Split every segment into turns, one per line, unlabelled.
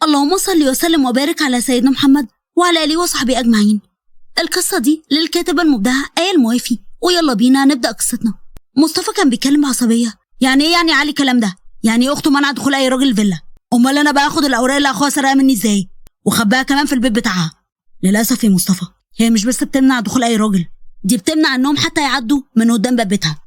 اللهم صل وسلم وبارك على سيدنا محمد وعلى آله وصحبه أجمعين. القصة دي للكاتبة المبدعة آية الموافي، ويلا بينا نبدأ قصتنا. مصطفى كان بيتكلم بعصبية. يعني ايه يعني علي الكلام ده؟ يعني اخته منع دخول اي راجل الفيلا؟ امال انا بقى اخد الاوراق اللي اخوها سرقها مني ازاي وخباها كمان في البيت بتاعها؟ للاسف يا مصطفى، هي مش بس بتمنع دخول اي راجل، دي بتمنع انهم حتى يعدوا من قدام باب بيتها.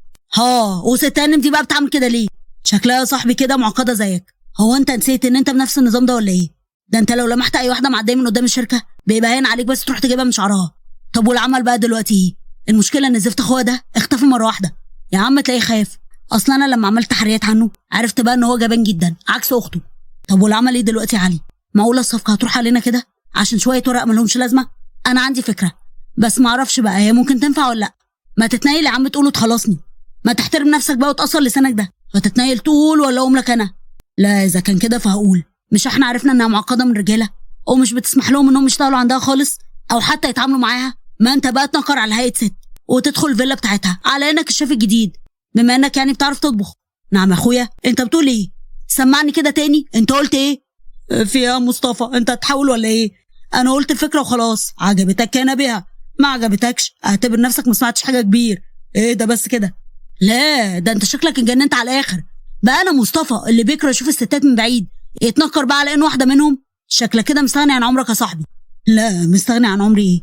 وست هانم دي بقى بتعمل كده ليه؟ شكلها يا صاحبي كده معقده زيك. هو انت نسيت ان انت بنفس النظام ده ولا ايه؟ ده انت لو لمحت اي واحده معديه من قدام الشركه بيبقى هين عليك بس تروح تجيبها من شعرها. طب والعمل بقى دلوقتي ايه؟ المشكله ان زفت اخوها ده اختفى مره واحده. يا عم تلاقيه خاف. اصلا انا لما عملت تحريات عنه عرفت بقى ان هو جبان جدا عكس اخته. طب والعمل ايه دلوقتي يا علي؟ معقوله الصفقه هتروح علينا كده عشان شويه ورق مالهمش لازمه؟ انا عندي فكره بس ما اعرفش بقى هي ممكن تنفع ولا لا. ما تتنيل يا عم تقول تخلصني، ما تحترم نفسك بقى وتقصر لسانك ده. هتتنيل تقول ولا اقوم لك انا؟ لا اذا كان كده فهقول. مش احنا عرفنا انها معقده من رجاله ومش بتسمح لهم انهم يشتغلوا عندها خالص او حتى يتعاملوا معاها؟ ما انت بقى تنكر على هيئه ست وتدخل الفيلا بتاعتها على انك الشيف الجديد بما انك يعني بتعرف تطبخ. نعم يا اخويا، انت بتقول ايه؟ سمعني كده تاني، انت قلت ايه؟ في يا مصطفى انت هتحاول ولا ايه؟ انا قلت الفكره وخلاص، عجبتك كان بيها، ما عجبتكش اعتبر نفسك ما سمعتش حاجه كبير. ايه ده بس كده؟ لا ده انت شكلك اتجننت على الاخر. بقى انا مصطفى اللي بيكره يشوف الستات من بعيد يتنكر بقى على ان واحده منهم؟ شكلك كده مستغني عن عمرك يا صاحبي. لا مستغني عن عمري ايه؟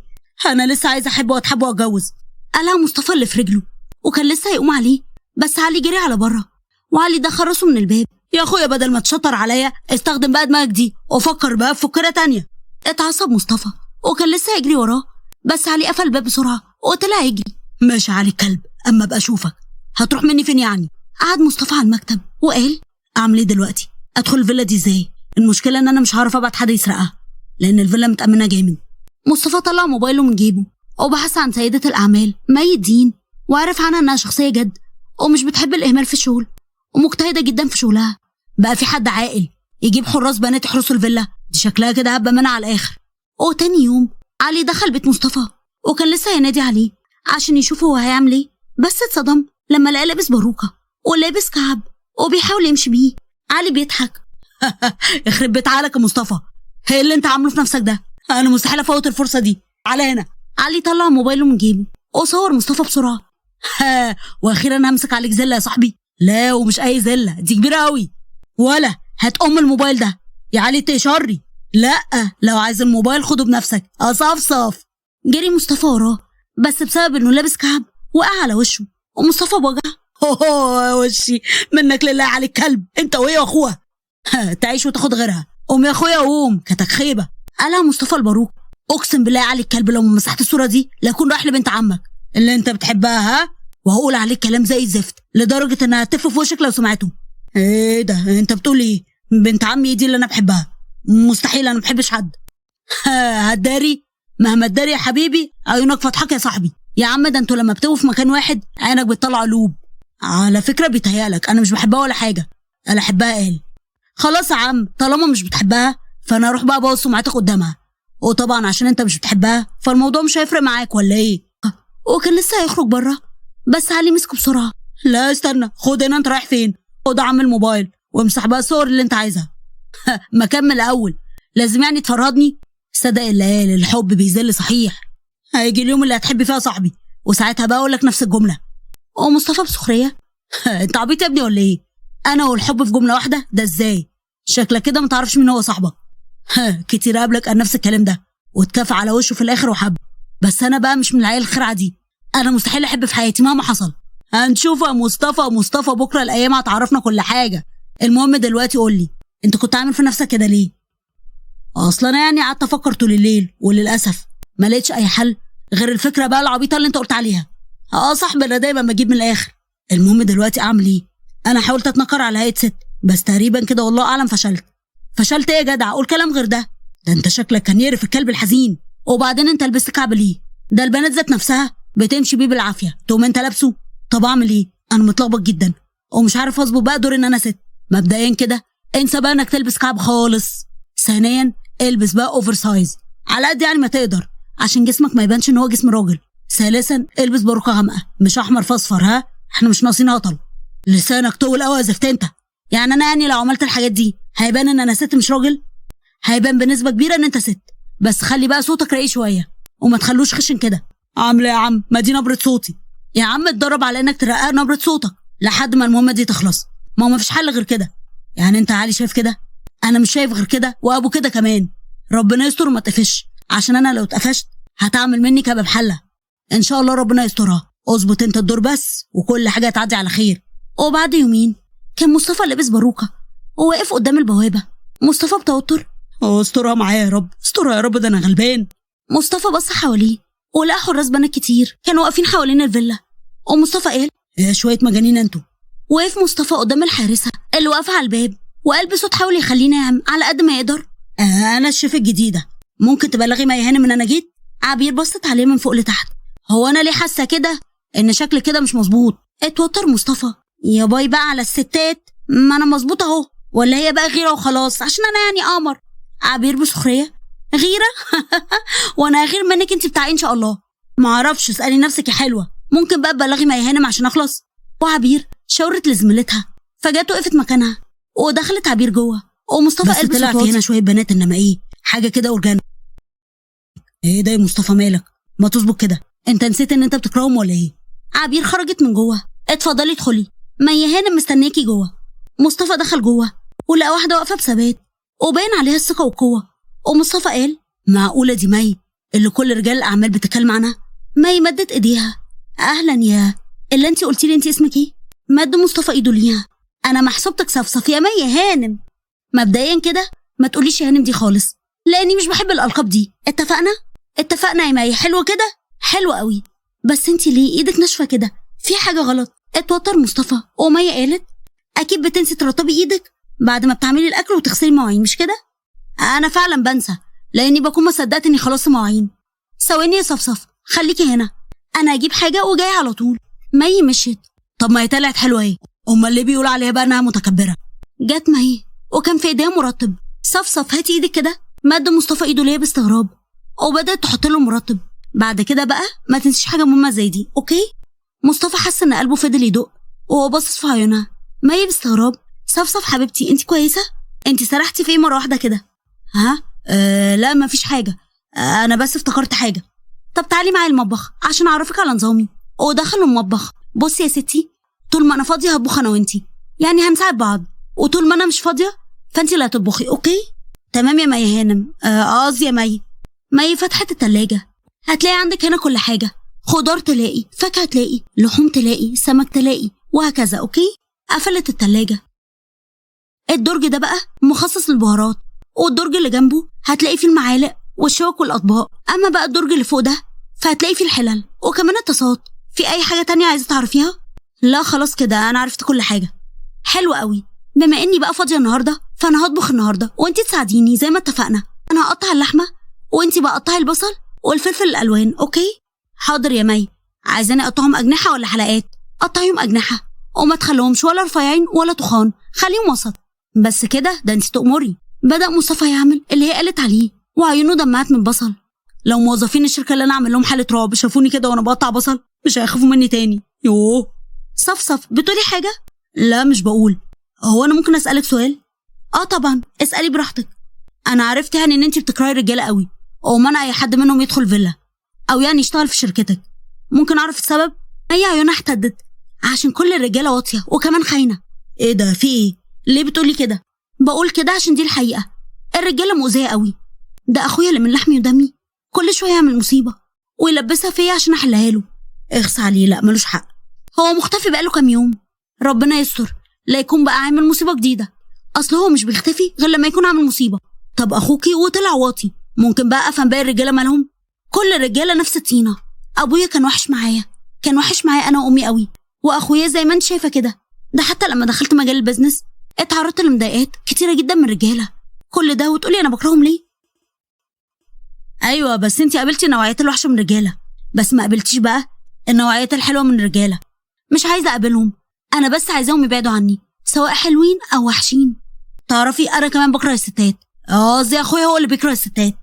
انا لسه عايزه احب واتحب واتجوز. قالها مصطفى اللي في رجله وكان لسه هيقوم عليه بس علي جري على بره وعلي ده خرصه من الباب. يا اخويا بدل ما تشطر عليا استخدم بقى دماغك دي وفكر بقى في فكره تانية. اتعصب مصطفى وكان لسه هيجري وراه بس علي قفل الباب بسرعه وطلع يجري. ماشي علي الكلب، اما ابقى اشوفك. هتروح مني فين يعني؟ قعد مصطفى على المكتب وقال اعمل ايه دلوقتي؟ ادخل الفيلا دي ازاي؟ المشكله ان انا مش هعرف ابعت حد يسرقها لان الفيلا متامنه جامد. مصطفى طلع موبايله من جيبه وبحث عن سيدة الأعمال مي الدين وعرف عنها إنها شخصية جد ومش بتحب الإهمال في الشغل ومجتهدة جدا في شغلها. بقى في حد عاقل يجيب حراس بنات يحرسوا الفيلا؟ دي شكلها كده هبة منها على الآخر. وتاني يوم علي دخل بيت مصطفى وكان لسه ينادي عليه عشان يشوف هو هيعمل ايه بس اتصدم لما لقى لابس باروكة ولابس كعب وبيحاول يمشي بيه. علي بيضحك يخرب بيت عقلك يا مصطفى، ايه اللي انت عامله في نفسك ده؟ انا مستحيل افوت الفرصة دي. على هنا. علي طلع موبايله من جيبه وصور مصطفى بسرعه. واخيرا همسك عليك زله يا صاحبي. لا ومش اي زله، دي كبيره قوي. ولا هات الموبايل ده يا علي تشري. لا لو عايز الموبايل خده بنفسك اصفصف. جري مصطفى وراه بس بسبب انه لابس كعب وقع على وشه ومصطفى بوجع. وشي منك لله يا علي الكلب، انت وهي واخوها تعيش وتاخد غيرها. قوم يا اخويا قوم، كتك خيبه. قالها مصطفى الباروك. اقسم بالله يا علي الكلب لو مسحت الصوره دي لاكون رايح لبنت عمك اللي انت بتحبها وهقول عليك كلام زي الزفت لدرجه انها هتف في وشك لو سمعته. ايه ده انت بتقول ايه؟ بنت عمي دي اللي انا بحبها؟ مستحيل، انا ما بحبش حد. هتداري؟ مهما تداري يا حبيبي عيونك فاتحك يا صاحبي. يا عم ده انتوا لما بتقفوا في مكان واحد عينك بتطلع قلوب. على فكره بيتهيألك انا مش بحبها ولا حاجه، انا احبها. قال خلاص يا عم طالما مش بتحبها فانا اروح بقى ابوظ سمعتك قدامها، وطبعا عشان انت مش بتحبها فالموضوع مش هيفرق معاك ولا ايه؟ وكان لسه هيخرج بره بس علي مسكه بسرعه. لا استنى، خد هنا، انت رايح فين؟ خد يا عم الموبايل وامسح بقى الصور اللي انت عايزها. ما كمل اول، لازم يعني تفرضني؟ صدق اللي قال الحب بيذل صحيح. هيجي اليوم اللي هتحب فيها صاحبي وساعتها بقى اقول لك نفس الجمله. ومصطفى بسخريه انت عبيط يا ابني ولا ايه؟ انا والحب في جمله واحده؟ ده ازاي؟ شكلك كده ما تعرفش مين هو صاحبك. كتير قبلك قال نفس الكلام ده واتكافى على وشه في الاخر وحب. بس انا بقى مش من العيال الخرعه دي، انا مستحيل احب في حياتي مهما حصل. هنشوف يا مصطفى بكره الايام هتعرفنا كل حاجه. المهم دلوقتي قول لي انت كنت عامل في نفسك كده ليه؟ اصلا انا يعني قعدت افكر طول الليل وللاسف ما لقيتش اي حل غير الفكره بقى العبيطه اللي انت قلت عليها. صاحبي انا دايما بجيب من الاخر. المهم دلوقتي اعمل ايه؟ انا حاولت اتنكر على هيئه ست بس تقريبا كده والله اعلم فشلت ايه يا جدع؟ قول كلام غير ده. ده انت شكلك كان يقرف الكلب الحزين. وبعدين انت لبست كعب ليه؟ ده البنات ذات نفسها بتمشي بيه بالعافيه تقوم انت لابسه. طب اعمل ايه؟ انا متلخبط جدا ومش عارف اظبط بقى دور ان انا ست. مبدئيا كده انسى بقى انك تلبس كعب خالص. ثانيا البس بقى اوفر سايز على قد يعني ما تقدر عشان جسمك ما يبانش ان هو جسم راجل. ثالثا البس باروكه غامقه مش احمر فاصفر، احنا مش ناقصين هطل. لسانك طول قوي يا زفت انت. يعني انا يعني لو عملت الحاجات دي هيبان ان انا ست مش راجل؟ هيبان بنسبه كبيره ان انت ست. بس خلي بقى صوتك رقيق شويه وما تخلوش خشن كده. عامله يا عم؟ ما دي نبره صوتي يا عم. اتدرب على انك ترقق نبره صوتك لحد ما المهمه دي تخلص. ما هو مفيش حل غير كده. يعني انت علي شايف كده، انا مش شايف غير كده، وابو كده كمان. ربنا يستر وما تقفش، عشان انا لو اتقفشت هتعمل مني كباب حله. ان شاء الله ربنا يسترها. اظبط انت الدور بس وكل حاجه هتعدي على خير. وبعد يومين كان مصطفى لابس باروكه وواقف قدام البوابه. مصطفى بتوتر: استرها معايا يا رب، استرها يا رب، ده انا غلبان. مصطفى بص حواليه ولقى حراس بنات كتير كانوا واقفين حوالين الفيلا. ومصطفى قال: يا شويه مجانين انتوا. وقف مصطفى قدام الحارسه اللي واقفه على الباب وقال بصوت حاول يخليه ناعم على قد ما يقدر: انا الشيف الجديده، ممكن تبلغي مي هانم ان انا جيت؟ عبير بصت عليه من فوق لتحت: هو انا ليه حاسه كده ان شكل كده مش مظبوط؟ اتوتر مصطفى: يا باي بقى على الستات، ما انا مظبوط اهو، ولا هي بقى غيره وخلاص عشان انا يعني قمر؟ عبير بسخريه: غيره؟ وانا غير منك انت بتاع ان شاء الله؟ ما اعرفش، اسالي نفسك يا حلوه، ممكن بقى تبلغي مي هانم عشان اخلص؟ وعبير شاورت لزميلتها فجت وقفت مكانها ودخلت عبير جوه. ومصطفى قال طلع في هنا شويه بنات، انما ايه حاجه كده اورجانيك. ايه ده يا مصطفى مالك؟ ما تظبط كده، انت نسيت ان انت بتكرههم ولا ايه؟ عبير خرجت من جوه: اتفضلي ادخلي، مي هانم مستنياكي جوه. مصطفى دخل جوه ولقى واحده واقفه بثبات وباين عليها الثقه والقوه. ومصطفى قال: معقوله دي مي اللي كل رجال الاعمال بتتكلم عنها؟ مي مدت ايديها: اهلا يا اللي انت قلتي لي انت اسمك ايه؟ مد مصطفى ايده ليها: انا محسوبتك صفصف يا مي هانم. مبدئيا كده ما تقوليش يا هانم دي خالص، لاني مش بحب الالقاب دي. اتفقنا؟ اتفقنا يا مي. حلوه كده؟ حلوه قوي. بس انت ليه ايدك ناشفه كده؟ في حاجه غلط. اتوتر مصطفى. ومي قالت: اكيد بتنسي ترطبي ايدك بعد ما بتعملي الاكل وتغسلي المواعين، مش كده؟ انا فعلا بنسى، لاني بكون ما صدقت اني خلصت مواعين. ثواني يا صفصف، خليكي هنا، انا هجيب حاجه وجاي على طول. مي مشيت. طب ما هي طلعت حلوه ايه؟ امال ليه بيقول عليها بقى انها متكبره؟ جت مي وكان في ايديها مرطب. صفصف هاتي ايدك كده. مد مصطفى ايده ليا باستغراب وبدات تحط له مرطب. بعد كده بقى ما تنسيش حاجه مهمه زي دي، اوكي؟ مصطفى حس ان قلبه فضل يدق وهو باصص في عيونها. مي باستغراب: صفصف حبيبتي انت كويسه؟ انت سرحتي في ايه مره واحده كده؟ ها؟ لا مفيش حاجه، انا بس افتكرت حاجه. طب تعالي معايا المطبخ عشان اعرفك على نظامي. ودخلوا المطبخ. بصي يا ستي، طول ما انا فاضيه هطبخ انا وانتي، يعني هنساعد بعض، وطول ما انا مش فاضيه فانتي اللي هتطبخي، اوكي؟ تمام يا مي هانم. قصدي يا مي. مي فتحت التلاجة. هتلاقي عندك هنا كل حاجه، خضار تلاقي، فاكهه تلاقي، لحوم تلاقي، سمك تلاقي، وهكذا، اوكي؟ قفلت التلاجة. الدرج ده بقى مخصص للبهارات، والدرج اللي جنبه هتلاقي فيه المعالق والشوك والاطباق. اما بقى الدرج اللي فوق ده فهتلاقي فيه الحلل وكمان الطاسات. في اي حاجه تانية عايزه تعرفيها؟ لا خلاص كده انا عرفت كل حاجه. حلو قوي. بما اني بقى فاضيه النهارده فانا هطبخ النهارده وانتي تساعديني زي ما اتفقنا. انا هقطع اللحمه وانتي بقى قطعي البصل والفلفل الالوان، اوكي؟ حاضر يا مي. عايزاني اقطعهم اجنحه ولا حلقات؟ قطعيهم اجنحه وما تخليهمش ولا رفيعين ولا تخان، خليهم وسط. بس كده؟ ده انتي تأمري. بدأ مصطفى يعمل اللي هي قالت عليه وعيونه دمعت من البصل. لو موظفين الشركه اللي انا اعمل لهم حاله رعب شافوني كده وانا بقطع بصل مش هيخافوا مني تاني. يوه. صفصف بتقولي حاجه؟ لا مش بقول. هو انا ممكن اسالك سؤال؟ طبعا اسالي براحتك. انا عرفت يعني ان انتي بتكرهي الرجاله قوي ومنع اي حد منهم يدخل فيلا او يعني يشتغل في شركتك، ممكن اعرف السبب؟ هي عيونها احتدت: عشان كل الرجاله واطيه وكمان خاينه. ايه ده؟ في ايه؟ ليه بتقولي كده؟ بقول كده عشان دي الحقيقه، الرجاله مؤذيه قوي. ده اخويا اللي من لحمي ودمي كل شويه يعمل مصيبه ويلبسها فيا عشان احلها له. اخس عليه، لا ملوش حق، هو مختفي بقاله كام يوم. ربنا يستر لا يكون بقى عامل مصيبه جديده، اصل هو مش بيختفي غير لما يكون عامل مصيبه. طب اخوكي وطلع واطي، ممكن بقى افهم باقي الرجاله مالهم؟ كل الرجاله نفس الطينه. ابويا كان وحش معايا، كان وحش معايا انا وامي قوي، واخويا زي ما انت شايفه كده. ده حتى لما دخلت مجال البيزنس اتعرضت لمضايقات كتيره جدا من الرجاله. كل ده وتقولي انا بكرههم ليه؟ ايوه بس انت قابلتي نوعيات الوحشه من الرجاله، بس ما قابلتيش بقى النوعيات الحلوه من الرجاله. مش عايزه اقابلهم، انا بس عايزاهم يبعدوا عني سواء حلوين او وحشين. تعرفي انا كمان بكره الستات، قصدي اخويا هو اللي بيكره الستات.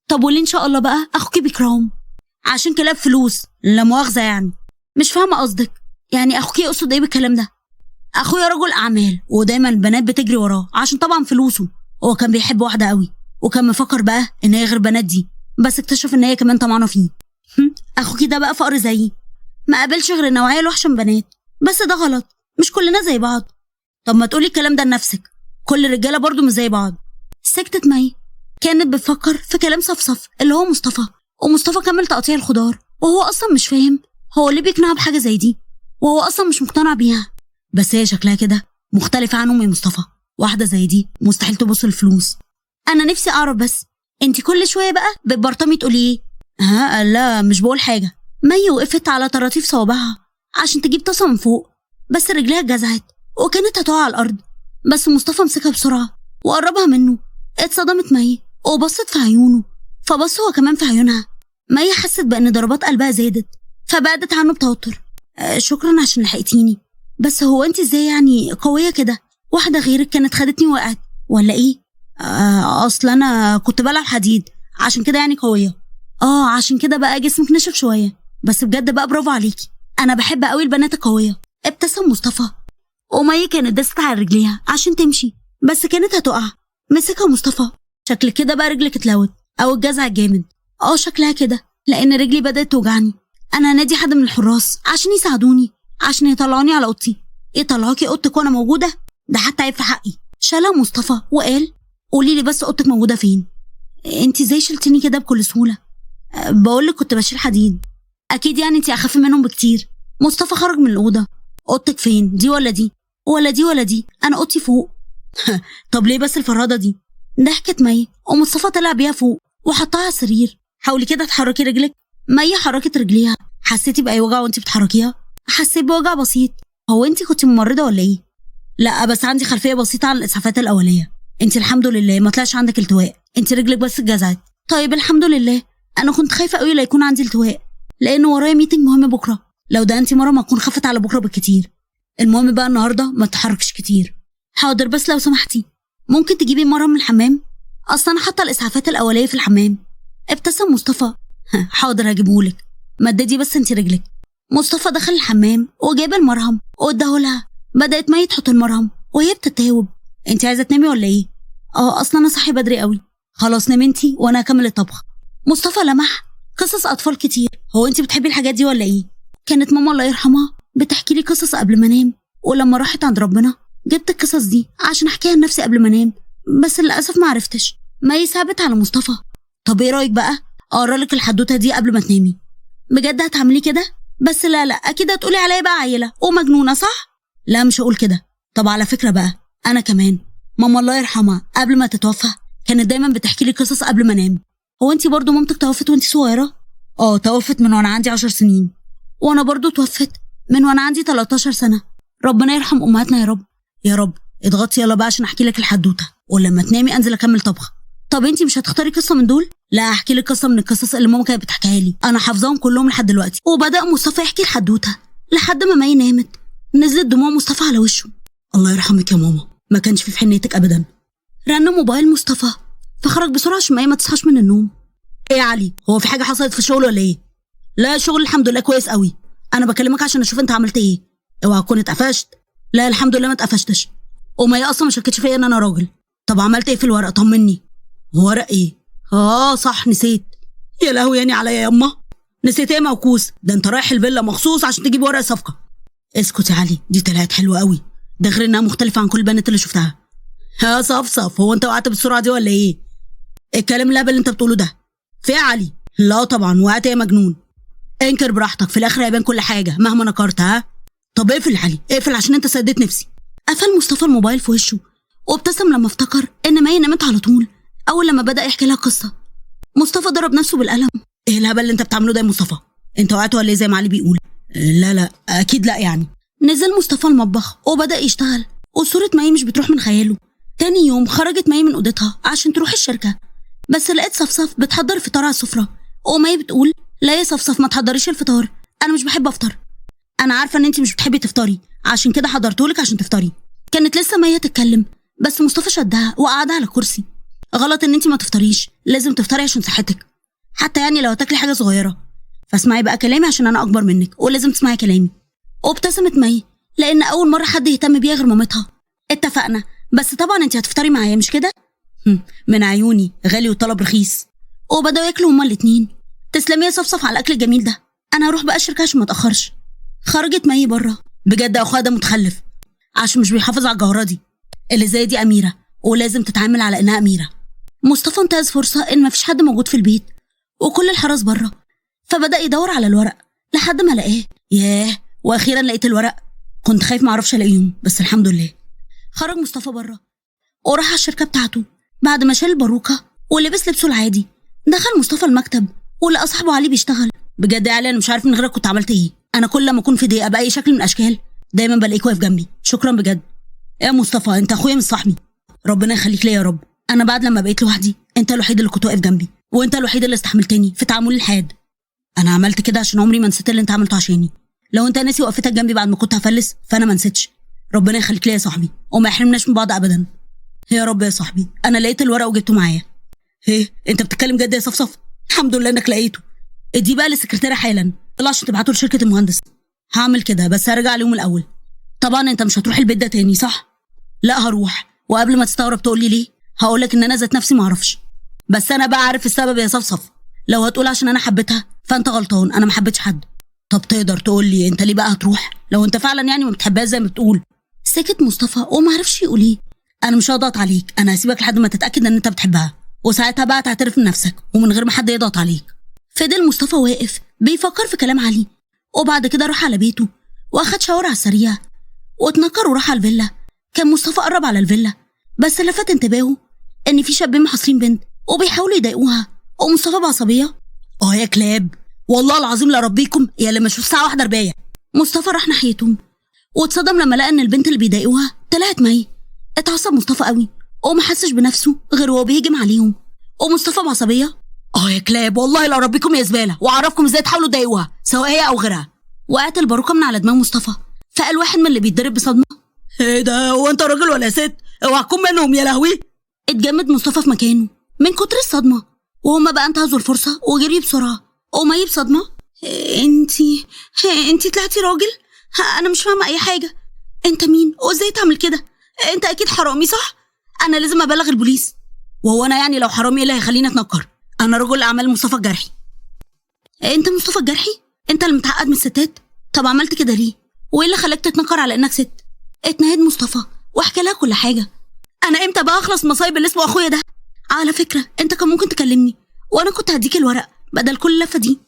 طب وليه ان شاء الله بقى اخوكي بيكرههم؟ عشان كلاب فلوس، لا مؤاخذه يعني. مش فاهمه قصدك، يعني اخوكي يقصد ايه بالكلام ده؟ اخويا رجل اعمال ودايما البنات بتجري وراه عشان طبعا فلوسه. هو كان بيحب واحده قوي وكان مفكر بقى ان هي غير بنات دي، بس اكتشف ان هي كمان طمعانه فيه. اخوكي ده بقى فقر زيي، ما قابلش غير النوعيه الوحشه من بنات، بس ده غلط، مش كلنا زي بعض. طب ما تقولي الكلام ده لنفسك، كل الرجاله برضو مش زي بعض. سكتت مي، كانت بتفكر في كلام صفصف اللي هو مصطفى، ومصطفى كمل تقطيع الخضار وهو اصلا مش فاهم هو ليه بيقنعها بحاجه زي دي، وهو اصلا مش مقتنع بيها. بس هي شكلها كده مختلفه عن امي مصطفى، واحده زي دي مستحيل تبص الفلوس. انا نفسي اعرف بس، انت كل شويه بقى بتبرطمي تقولي ايه؟ لا مش بقول حاجه. مي وقفت على طراطيف صوابعها عشان تجيب طاسه من فوق، بس رجليها اتجزعت وكانت هتقع على الارض، بس مصطفى مسكها بسرعه وقربها منه. اتصدمت مي وبصت في عيونه، فبص هو كمان في عيونها. مي حست بان ضربات قلبها زادت، فبعدت عنه بتوتر. شكرا عشان لحقتيني، بس هو انت ازاي يعني قويه كده؟ واحده غيرك كانت خدتني وقعت ولا ايه؟ اصل انا كنت بلعب حديد عشان كده يعني قويه. عشان كده بقى جسمك نشف شويه، بس بجد بقى برافو عليكي، انا بحب قوي البنات القويه. ابتسم مصطفى، ومي كانت دست على رجليها عشان تمشي، بس كانت هتقع. مسكها مصطفى. شكل كده بقى رجلك اتلوت او الجزع الجامد. شكلها كده، لان رجلي بدات توجعني. انا هنادي حد من الحراس عشان يساعدوني، عشان يطلعوني على اوضتي. يطلعوكي اوضتك وانا موجوده؟ ده حتى عيب في حقي. شالها مصطفى وقال قولي لي بس اوضتك موجوده فين؟ انت ازاي شلتيني كده بكل سهوله؟ بقولك كنت بشيل حديد. اكيد يعني انت اخف منهم بكتير. مصطفى خرج من الاوضه. اوضتك فين؟ دي ولا دي؟ ولا دي ولا دي؟ انا اوضتي فوق. طب ليه بس الفراده دي؟ ضحكت مي ومصطفى طلع بيها فوق وحطها على السرير. حاولي كده تحركي رجلك. مي حركت رجليها. حسيتي باي وجع وانت بتحركيها؟ حسيت بوجع بسيط. هو انت كنت ممرضه ولا ايه؟ لا بس عندي خلفيه بسيطه عن الاسعافات الاوليه. انت الحمد لله ما طلعش عندك التواء، انت رجلك بس اتجزعت. طيب الحمد لله. انا كنت خايفه قوي لا يكون عندي التواء، لان ورايا ميتنج مهم بكره. لو ده انت مره ما تكون خفت على بكره بالكتير. المهم بقى النهارده ما تتحركش كتير. حاضر، بس لو سمحتي ممكن تجيبي مرهم من الحمام؟ اصلا انا حاطه الاسعافات الاوليه في الحمام. ابتسم مصطفى. حاضر هجيبهولك، مددي بس انت رجلك. مصطفى دخل الحمام وجاب المرهم واداهولها. بدات مي تحط المرهم وهي بتتاوب. انت عايزه تنامي ولا ايه؟ اصلا انا صاحي بدري قوي. خلاص نامي انتي وانا هكمل الطبخ. مصطفى لمح قصص اطفال كتير. هو انتي بتحبي الحاجات دي ولا ايه؟ كانت ماما الله يرحمها بتحكي لي قصص قبل ما انام، ولما راحت عند ربنا جبت القصص دي عشان احكيها لنفسي قبل ما انام، بس للاسف ما عرفتش. مي ثابت على مصطفى. طب ايه رايك بقى اقرا لك الحدوته دي قبل ما تنامي؟ بجد هتعملي كده؟ بس لا اكيد هتقولي عليا بقى عيله ومجنونه صح؟ لا مش هقول كده. طب على فكره بقى انا كمان ماما الله يرحمها قبل ما تتوفى كانت دايما بتحكي لي قصص قبل ما انام. هو انتي برضو مامتك توفت وانتي صغيره؟ توفت من وانا عندي 10 سنين، وانا برضو توفت من وانا عندي 13 سنه. ربنا يرحم امهاتنا يا رب. يا رب. اضغطي يلا بقى عشان احكي لك الحدوته، ولما تنامي انزل اكمل طبخ. طب انتي مش هتختاري قصه من دول؟ لا احكي لك قصه من القصص اللي ماما كانت بتحكيها لي، انا حافظاهم كلهم لحد دلوقتي. وبدا مصطفى يحكي الحدوته لحد ما مي نامت. نزلت دموع مصطفى على وشه. الله يرحمك يا ماما، ما كانش في حنيتك ابدا. رن موبايل مصطفى فخرج بسرعه عشان مي ما تصحاش من النوم. ايه يا علي، هو في حاجه حصلت في الشغل ولا ايه؟ لا الشغل الحمد لله كويس قوي. انا بكلمك عشان اشوف انت عملت ايه. اوعى تكون اتقفشت. لا الحمد لله ما اتقفشتش، ومي اصلا ما شكتش فيا ان انا راجل. طب عملت ايه في الورق؟ طمني. ورق ايه؟ صح نسيت. يا لهوي يعني عليا يا يما. نسيت ايه موكوس؟ ده انت رايح الفيلا مخصوص عشان تجيب ورق صفقه. اسكت يا علي، دي طلعت حلوه قوي، ده غير انها مختلفه عن كل البنات اللي شفتها. صفصف، هو انت وقعت بالسرعه دي ولا ايه؟ الكلام الهبل اللي انت بتقوله ده في يا علي؟ لا طبعا وقعت يا مجنون. انكر براحتك، في الاخر هيبان كل حاجه مهما نكرت. طب اقفل يا علي اقفل عشان انت سديت نفسي. قفل مصطفى الموبايل في وشه وابتسم لما افتكر ان مي نامت على طول اول لما بدا يحكي لها قصه. مصطفى ضرب نفسه بالقلم. ايه الهبل اللي انت بتعمله ده يا مصطفى؟ انت وقعت ولا ايه زي ما علي بيقول؟ لا اكيد لا يعني. نزل مصطفى المطبخ وبدا يشتغل، وصوره مي مش بتروح من خياله. تاني يوم خرجت مي من اوضتها عشان تروح الشركه، بس لقيت صفصف بتحضر فطار على السفره، ومي بتقول لا يا صفصف ما تحضريش الفطار، انا مش بحب افطر. انا عارفه ان انت مش بتحبي تفطري عشان كده حضرتهولك عشان تفطري. كانت لسه مي تتكلم بس مصطفى شدها وقعدها على كرسي. غلط ان انت ما تفطريش، لازم تفطري عشان صحتك، حتى يعني لو هتاكلي حاجه صغيره. فاسمعي بقى كلامي عشان انا اكبر منك ولازم تسمعي كلامي. وابتسمت مي لان اول مره حد يهتم بيها غير مامتها. اتفقنا، بس طبعا انت هتفطري معايا مش كده؟ من عيوني، غالي وطلب رخيص. وبدأوا ياكلوا هما الاتنين. تسلمي يا صفصف على الأكل الجميل ده، أنا هروح بقى الشركة عشان ما أتأخرش. خرجت مي بره. بجد أخوها ده متخلف، عشان مش بيحافظ على الجوهرة دي. اللي زي دي أميرة ولازم تتعامل على إنها أميرة. مصطفى انتهز فرصة إن مفيش حد موجود في البيت وكل الحراس بره، فبدأ يدور على الورق لحد ما لقاه. ياه، وأخيرا لقيت الورق. كنت خايف معرفش ألاقيهم، بس الحمد لله. خرج مصطفى بره وراح على الشركة بتاعته. بعد ما شال الباروكة ولبس لبسه العادي، دخل مصطفى المكتب ولقى صاحبه علي بيشتغل. بجد يا علي، أنا مش عارف من غيرك كنت عملت إيه. أنا كل لما أكون في ضيقة بأي شكل من الأشكال دايما بلاقيك واقف جنبي. شكرا بجد. يا مصطفى، أنت أخويا مش صاحبي. ربنا يخليك ليا يا رب. أنا بعد لما بقيت لوحدي أنت الوحيد اللي كنت واقف جنبي، وأنت الوحيد اللي استحملتني في تعاملي الحاد. أنا عملت كده عشان عمري ما نسيت اللي أنت عملته عشاني. لو أنت ناسي وقفتك جنبي بعد ما كنت هفلس فأنا ما نسيتش. ربنا يخليك ليا يا صاحبي وما يحرمناش من بعض أبدا. يا رب يا صاحبي. أنا لقيت الورق وجبته معايا. أنت بتتكلم جد يا صفصف؟ الحمد لله إنك لقيته. ادي بقى للسكرتيرة حالا، طلع عشان تبعته لشركة المهندس. هعمل كده بس هرجع اليوم الأول. طبعا أنت مش هتروح البيت ده تاني صح؟ لا هروح، وقبل ما تستغرب تقولي ليه هقولك إن أنا ذات نفسي معرفش، بس أنا بقى عارف السبب يا صفصف. لو هتقول عشان أنا حبيتها فأنت غلطان، أنا ما حبيتش حد. طب تقدر تقولي أنت ليه بقى هتروح لو أنت فعلا يعني ما بتحبهاش زي ما بتقول؟ سكت مصطفى وما عرفش يقول ايه. أنا مش هضغط عليك، أنا هسيبك لحد ما تتأكد إن أنت بتحبها، وساعتها بقى تعترف لنفسك ومن غير ما حد يضغط عليك. فضل مصطفى واقف بيفكر في كلام علي، وبعد كده راح على بيته واخد شاور على السريع واتنكر وراح على الفيلا. كان مصطفى قرب على الفيلا بس لفت انتباهه ان في شابين محاصرين بنت وبيحاولوا يضايقوها، ومصطفى بعصبيه: يا كلاب، والله العظيم لا ربيكم يا اللي مش في الساعه 1 ربايه. مصطفى راح ناحيتهم واتصدم لما لقى ان البنت اللي بيضايقوها طلعت مي. اتعصب مصطفى قوي وما حسش بنفسه غير وهو بيهجم عليهم، ومصطفى بعصبيه: يا كلاب، والله لا ربيكم يا زباله، واعرفكم ازاي تحاولوا تضايقوها سواء هي او غيرها. وقعت الباروكه من على دماغ مصطفى، فقال واحد من اللي بيتضرب بصدمه: ايه ده، هو انت راجل ولا ست؟ اوعى تكون منهم يا لهوي. اتجمد مصطفى في مكانه من كتر الصدمه، وهما بقى انتهزوا الفرصه وجري بسرعه. ومي بصدمه: انتي طلعتي راجل؟ انا مش فاهمه اي حاجه. انت مين وازاي تعمل كده؟ انت اكيد حرامي صح؟ انا لازم ابلغ البوليس. وهو انا يعني لو حرامي ايه اللي هيخليني اتنكر؟ انا رجل اعمال مصطفى الجرحي. انت مصطفى الجرحي؟ انت اللي متعقد من الستات؟ طب عملت كده ليه؟ وايه اللي خلاك تتنكر على انك ست؟ اتنهد مصطفى واحكي لها كل حاجه. انا امتى بقى اخلص مصايب اللي اسمه اخويا ده؟ على فكره انت كان ممكن تكلمني وانا كنت هديك الورق بدل كل اللفه دي.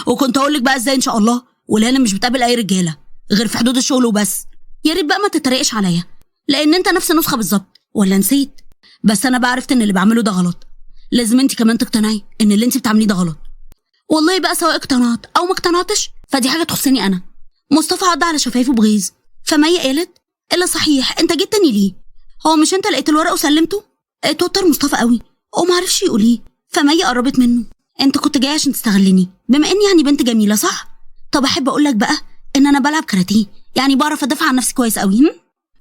وكنت اقول لك بقى ازاي ان شاء الله. ولهنا مش بتقابل اي رجاله غير في حدود الشغل وبس. يا ريت بقى ما تتريقش عليا، لان انت نفس النسخه بالظبط، ولا نسيت؟ بس انا بقى عرفت ان اللي بعمله ده غلط. لازم انت كمان تقتنعي ان اللي انت بتعمليه ده غلط. والله بقى سواء اقتنعت او ما اقتنعتش فدي حاجه تخصني انا. مصطفى عض على شفايفه بغيظ، فمي قالت: الا صحيح، انت جيت تاني ليه؟ هو مش انت لقيت الورق وسلمته؟ اتوتر مصطفى قوي وما عرفش يقول ايه. فمي قربت منه: انت كنت جاي عشان تستغلني بما اني يعني بنت جميله صح؟ طب احب اقول لك بقى ان انا بلعب كاراتيه، يعني بعرف ادافع عن نفسي كويس قوي.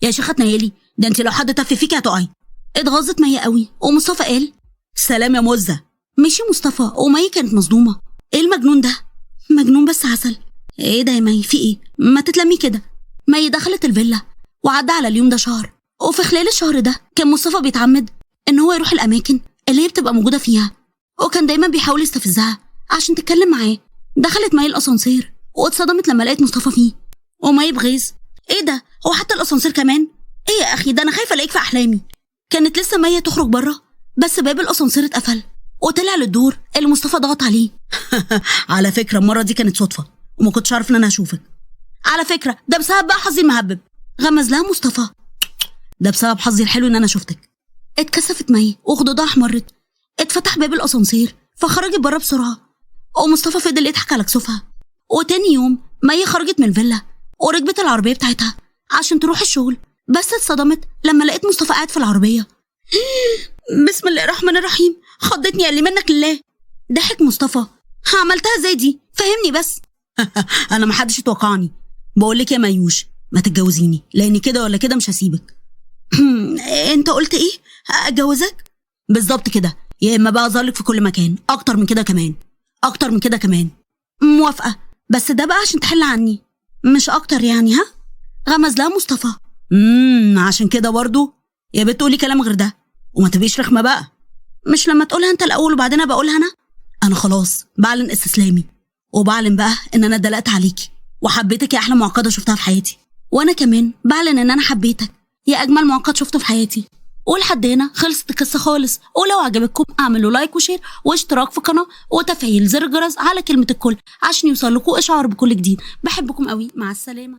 يا شيخه نيالي، ده انت لو حد تف فيكي هتقعي. اتغاظت مي قوي ومصطفى قال: سلام يا مزه. مشي مصطفى ومي كانت مصدومه. ايه المجنون ده؟ مجنون بس عسل. ايه ده يا مي، في ايه؟ ما تتلمي كده. مي دخلت الفيلا وعدى على اليوم ده شهر، وفي خلال الشهر ده كان مصطفى بيتعمد ان هو يروح الاماكن اللي هي بتبقى موجوده فيها، وكان دايما بيحاول يستفزها عشان تتكلم معاه. دخلت مي الاسانسير واتصدمت لما لقيت مصطفى فيه، ومي بغيظ: ايه ده، هو حتى الاسانسير كمان؟ ايه يا اخي، ده انا خايفه الاقيك في احلامي. كانت لسه مي تخرج بره بس باب الاسانسير اتقفل وطلع للدور اللي مصطفى ضغط عليه. على فكره المره دي كانت صدفه وما كنتش عارف ان انا هشوفك. على فكره ده بسبب بقى حظي المهبب. غمز لها مصطفى: ده بسبب حظي الحلو ان انا شفتك. اتكسفت مي وخدودها احمرت. اتفتح باب الاسانسير فخرجت بره بسرعه، ومصطفى فضل يضحك على كسوفها. وتاني يوم مي خرجت من الفيلا وركبت العربيه بتاعتها عشان تروح الشغل، بس اتصدمت لما لقيت مصطفى قاعد في العربيه. بسم الله الرحمن الرحيم، خضتني قال لي منك لله. ضحك مصطفى: عملتها ازاي دي؟ فهمني بس. انا ما حدش اتوقعني. بقول لك يا ميوش، ما تتجوزيني لاني كده ولا كده مش هسيبك. انت قلت ايه؟ اتجوزك؟ بالظبط كده، يا اما بقى اظهرلك في كل مكان، اكتر من كده كمان، اكتر من كده كمان. موافقه، بس ده بقى عشان تحل عني مش اكتر يعني. ها؟ غمز لها مصطفى. عشان كده برضو يا بتقولي كلام غير ده. وما تبقيش رخمة بقى. مش لما تقولها انت الاول وبعدين بقولها انا خلاص بعلن استسلامي، وبعلن بقى ان انا دلقت عليكي وحبيتك يا احلى معقده شفتها في حياتي. وانا كمان بعلن ان انا حبيتك يا اجمل معقد شفته في حياتي. ولحد هنا خلصت القصه خالص. ولو عجبتكم اعملوا لايك وشير واشتراك في القناه وتفعيل زر الجرس على كلمه الكل عشان يوصل لكم اشعار بكل جديد. بحبكم قوي، مع السلامه.